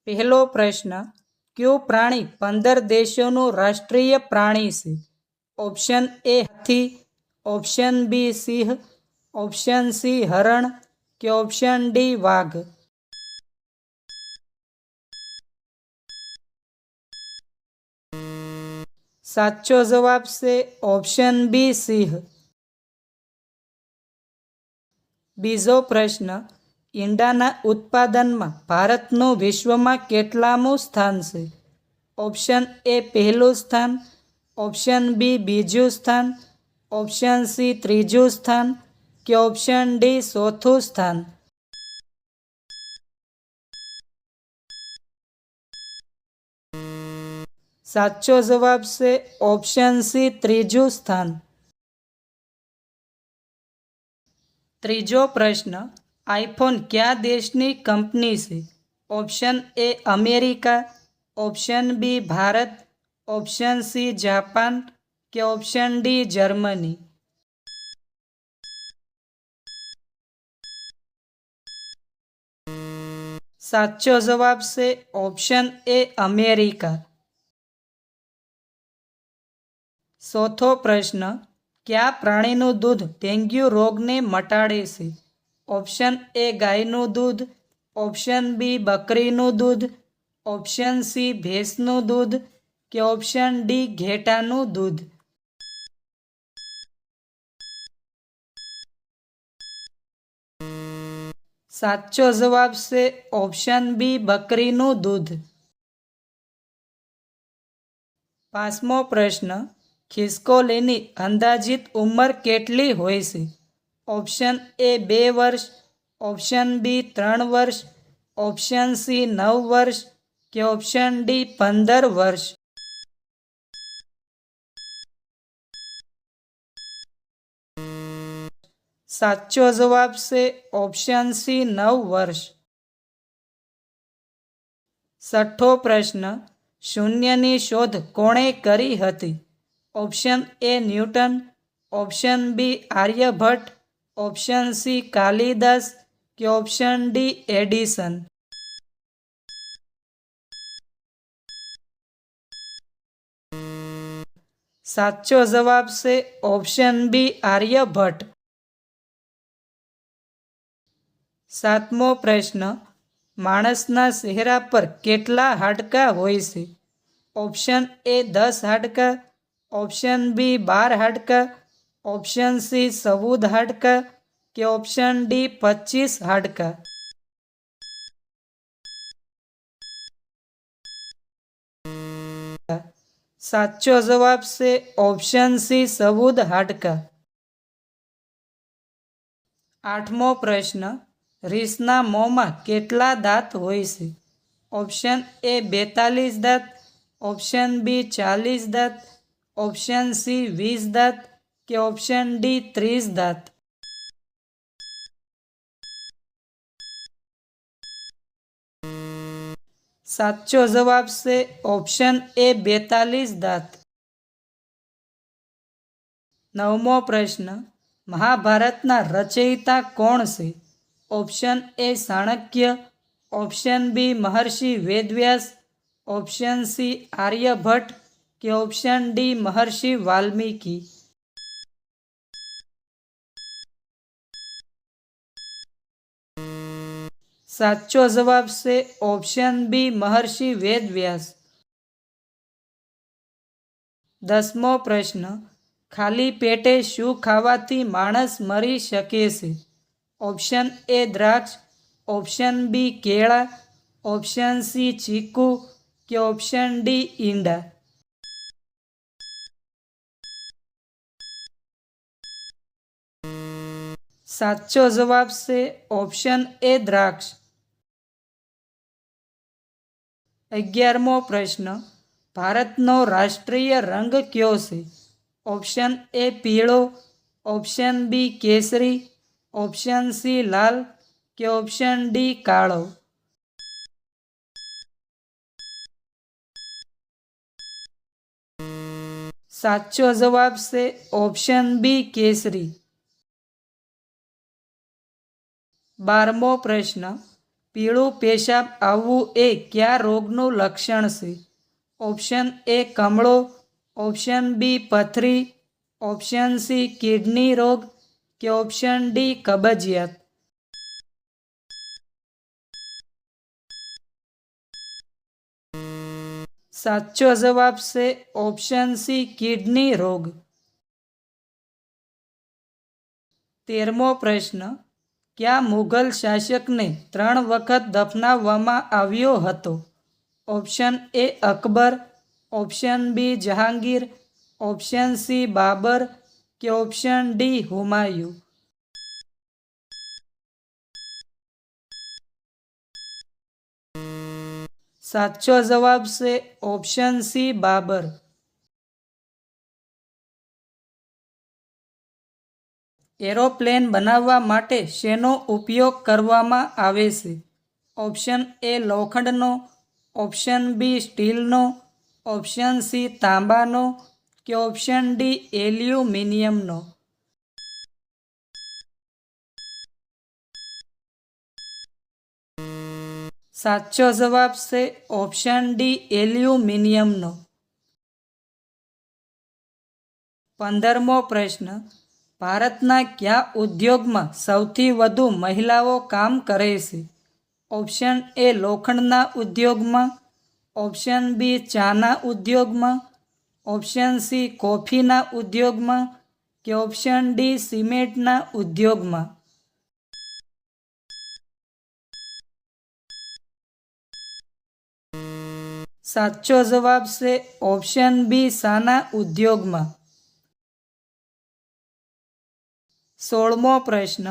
પહેલો પ્રશ્ન, કયું પ્રાણી 15 દેશોનું રાષ્ટ્રીય પ્રાણી છે? ઓપ્શન એ હાથી, ઓપ્શન બી સિંહ, ઓપ્શન સી હરણ કે ઓપ્શન ડી વાઘ. સાચો જવાબ છે ઓપ્શન બી સિંહ. બીજો પ્રશ્ન, ઈંડાના ઉત્પાદનમાં ભારતનું વિશ્વમાં કેટલામું સ્થાન છે? ઓપ્શન એ પહેલું સ્થાન, ઓપ્શન બી બીજું સ્થાન, ઓપ્શન સી ત્રીજું સ્થાન કે ઓપ્શન ડી ચોથું સ્થાન. સાચો જવાબ છે ઓપ્શન સી ત્રીજું સ્થાન. ત્રીજો પ્રશ્ન, આઈફોન કયા દેશની કંપની છે? Option A America, option B Bharat, option C Japan કે ઓપ્શન ડી જર્મની. સાચો જવાબ છે ઓપ્શન એ અમેરિકા. ચોથો પ્રશ્ન, કયા પ્રાણીનું દૂધ ડેન્ગ્યુ રોગને મટાડે છે? ઓપ્શન એ ગાયનું દૂધ, ઓપ્શન બી બકરીનું દૂધ, ઓપ્શન સી ભેંસનું દૂધ કે ઓપ્શન ડી ઘેટાનું દૂધ. સાચો જવાબ છે ઓપ્શન બી બકરીનું દૂધ. પાંચમો પ્રશ્ન, ખિસકોલીની અંદાજિત ઉંમર કેટલી હોય છે? ઓપ્શન એ 2 વર્ષ, ઓપ્શન બી 3 વર્ષ, ઓપ્શન સી 9 વર્ષ કે ઓપ્શન ડી 15 વર્ષ. સાચો જવાબ છે ઓપ્શન સી 9 વર્ષ. છઠ્ઠો પ્રશ્ન, શૂન્યની શોધ કોણે કરી હતી? Option A Newton, option B Aryabhatta, option C Kalidasa કે ઓપ્શન ડી એડિસન. સાચો જવાબ છે ઓપ્શન બી આર્યભટ્ટ. સાતમો પ્રશ્ન, માણસના ચહેરા પર કેટલા હાડકાં હોય છે? ઓપ્શન એ 10 હાડકાં, ઓપ્શન બી 12 હાડકાં, ઓપ્શન સી 14 હાડકાં કે ઓપ્શન ડી 25 હાડકાં. સાચો જવાબ છે ઓપ્શન સી 14 હાડકાં. આઠમો પ્રશ્ન, રીંછના મોંમાં કેટલા દાંત હોય છે? ઓપ્શન એ 42 દાંત, ઓપ્શન બી 40 દાંત, ઓપ્શન સી 20 દાંત કે ઓપ્શન ડી 30 દાંત. સાચો જવાબ છે ઓપ્શન એ 42 દાંત. નવમો પ્રશ્ન, મહાભારતના રચયિતા કોણ છે? Option A Chanakya, option B Maharshi Vedvyas, option C Aryabhatta કે ઓપ્શન ડી મહર્ષિ વાલ્મીકી. સાચો જવાબ છે ઓપ્શન બી મહર્ષિ વેદવ્યાસ. દસમો પ્રશ્ન, ખાલી પેટે શું ખાવાથી માણસ મરી શકે છે? ઓપ્શન એ દ્રાક્ષ, ઓપ્શન બી કેળા, ઓપ્શન સી ચીકુ કે ઓપ્શન ડી ઈંડા. સાચો જવાબ છે ઓપ્શન એ દ્રાક્ષ. 11મો પ્રશ્ન, ભારતનો રાષ્ટ્રીય રંગ કયો છે? ઓપ્શન એ પીળો, ઓપ્શન બી કેસરી, ઓપ્શન સી લાલ કે ઓપ્શન ડી કાળો. સાચો જવાબ છે ઓપ્શન બી કેસરી. 12મો પ્રશ્ન, પીળું પેશાબ આવવું એ કયા રોગનું લક્ષણ છે? ઓપ્શન એ કમળો, ઓપ્શન બી પથરી, ઓપ્શન સી કિડની રોગ કે ઓપ્શન ડી કબજિયાત. સાચો જવાબ છે ઓપ્શન સી કિડની રોગ. 13મો પ્રશ્ન. કયા મુઘલ શાસકને 3 વખત દફનાવવામાં આવ્યો હતો? Option A Akbar, option B Jahangir, option C Babur કે ઓપ્શન ડી હુમાયુ. સાચો જવાબ છે ઓપ્શન સી બાબર. એરોપ્લેન બનાવવા માટે શેનો ઉપયોગ કરવામાં આવે છે? ઓપ્શન એ લોખંડનો, ઓપ્શન બી સ્ટીલનો, ઓપ્શન સી તાંબાનો કે ઓપ્શન ડી એલ્યુમિનિયમનો. સાચો જવાબ છે ઓપ્શન ડી એલ્યુમિનિયમનો. 15મો પ્રશ્ન. ભારતના કયા ઉદ્યોગમાં સૌથી વધુ મહિલાઓ કામ કરે છે? ઓપ્શન એ લોખંડના ઉદ્યોગમાં, ઓપ્શન બી ચાના ઉદ્યોગમાં, ઓપ્શન સી કોફીના ઉદ્યોગમાં કે ઓપ્શન ડી સિમેન્ટના ઉદ્યોગમાં. સાચો જવાબ છે ઓપ્શન બી ચાના ઉદ્યોગમાં. 16મો પ્રશ્ન.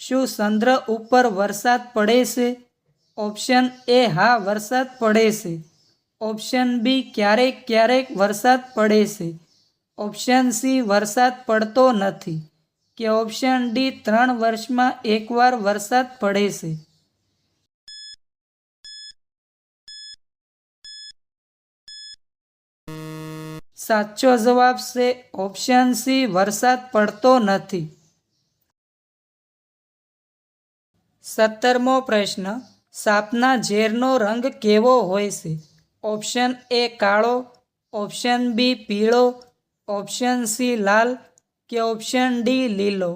શું ચંદ્ર ઉપર વરસાદ પડે છે? ઓપ્શન એ હા વરસાદ પડે છે, ઓપ્શન બી ક્યારેક ક્યારેક વરસાદ પડે છે, ઓપ્શન સી વરસાદ પડતો નથી કે ઓપ્શન ડી 3 વર્ષમાં એકવાર વરસાદ પડે છે. સાચો જવાબ છે ઓપ્શન સી વરસાદ પડતો નથી. 17મો પ્રશ્ન. સાપના ઝેરનો રંગ કેવો હોય છે? ઓપ્શન એ કાળો, ઓપ્શન બી પીળો, ઓપ્શન સી લાલ કે ઓપ્શન ડી લીલો.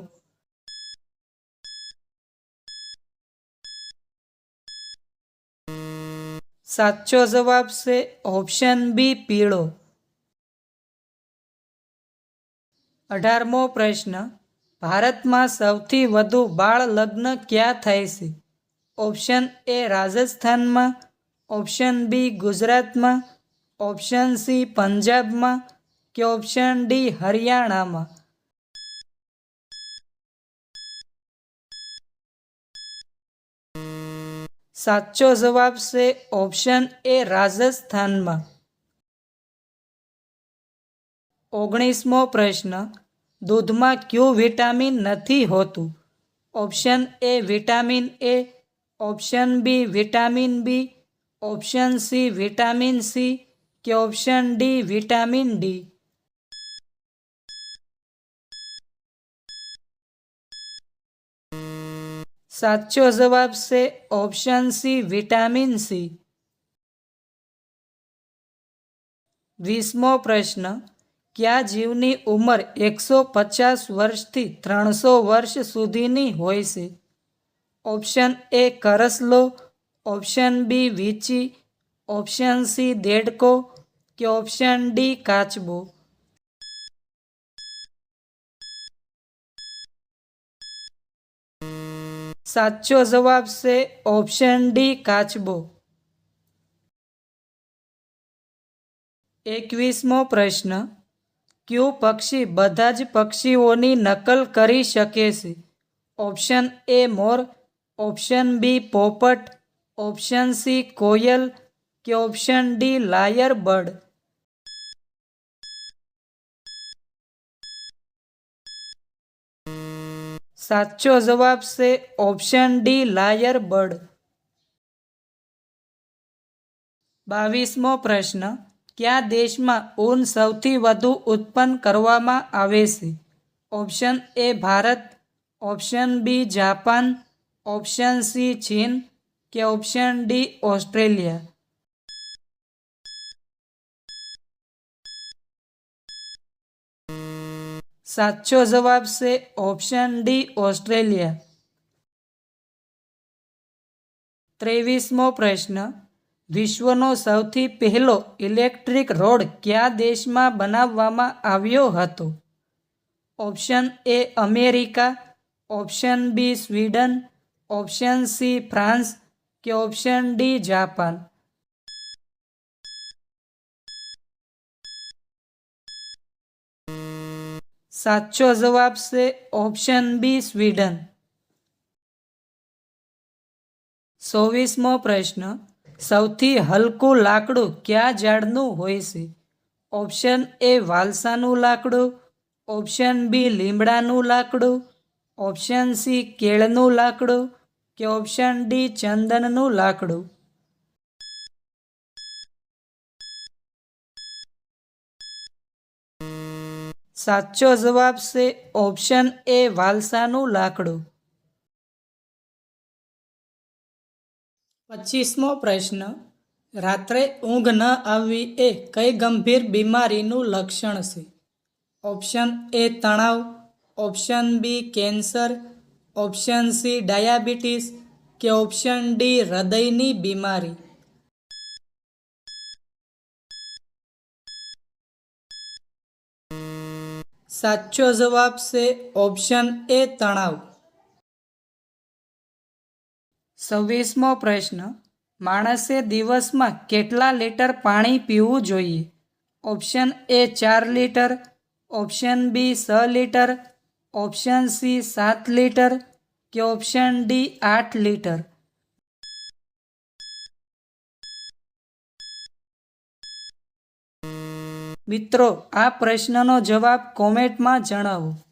સાચો જવાબ છે ઓપ્શન બી પીળો. 18મો પ્રશ્ન. ભારતમાં સૌથી વધુ બાળ લગ્ન ક્યાં થાય છે? ઓપ્શન એ રાજસ્થાનમાં, ઓપ્શન બી ગુજરાતમાં, ઓપ્શન સી પંજાબમાં કે ઓપ્શન ડી હરિયાણામાં. સાચો જવાબ છે ઓપ્શન એ રાજસ્થાનમાં. 19મો પ્રશ્ન. દૂધમાં કયું વિટામિન નથી હોતું? Option A vitamin A, option B vitamin B, option C vitamin C કે ઓપ્શન ડી વિટામિન ડી. સાચો જવાબ છે ઓપ્શન સી વિટામિન સી. 20મો પ્રશ્ન. કયા જીવની ઉંમર 150 વર્ષથી 300 વર્ષ સુધીની હોય છે? ઓપ્શન એ કરસલો, ઓપ્શન બી વીંછી, ઓપ્શન સી દેડકો કે ઓપ્શન ડી કાચબો. સાચો જવાબ છે ઓપ્શન ડી કાચબો. 21મો પ્રશ્ન. કયું પક્ષી બધા જ પક્ષીઓની નકલ કરી શકે છે? ઓપ્શન એ મોર, ઓપ્શન બી પોપટ, ઓપ્શન સી કોયલ કે ઓપ્શન ડી લાયર બર્ડ. સાચો જવાબ છે ઓપ્શન ડી લાયર બર્ડ. 22મો પ્રશ્ન. કયા દેશમાં ઊન સૌથી વધુ ઉત્પન્ન કરવામાં આવે છે? Option A Bharat, option B Japan, option C ચીન કે ઓપ્શન ડી ઓસ્ટ્રેલિયા? સાચો જવાબ છે ઓપ્શન ડી ઓસ્ટ્રેલિયા. 23મો પ્રશ્ન. વિશ્વનો સૌથી પહેલો ઇલેક્ટ્રિક રોડ કયા દેશમાં બનાવવામાં આવ્યો હતો? Option A America, option B Sweden, option C France કે ઓપ્શન ડી જાપાન? સાચો જવાબ છે ઓપ્શન બી સ્વીડન. 24મો પ્રશ્ન. સૌથી હલકું લાકડું કયા ઝાડનું હોય છે? ઓપ્શન એ વાલસાનું લાકડું, ઓપ્શન બી લીમડાનું લાકડું, ઓપ્શન સી કેળનું લાકડું કે ઓપ્શન ડી ચંદનનું લાકડું? સાચો જવાબ છે ઓપ્શન એ વાલસાનું લાકડું. 25મો પ્રશ્ન. રાત્રે ઊંઘ ન આવવી એ કઈ ગંભીર બીમારીનું લક્ષણ છે? ઓપ્શન એ તણાવ, option B cancer, option C diabetes કે ઓપ્શન ડી હૃદયની બીમારી? સાચો જવાબ છે ઓપ્શન એ તણાવ. 26મો પ્રશ્ન. માણસે દિવસમાં કેટલા લીટર પાણી પીવું જોઈએ? Option A 4 litre, option B 6 litre, option C 7 litre કે ઓપ્શન ડી 8 લીટર? મિત્રો, આ પ્રશ્નનો જવાબ કોમેન્ટમાં જણાવો.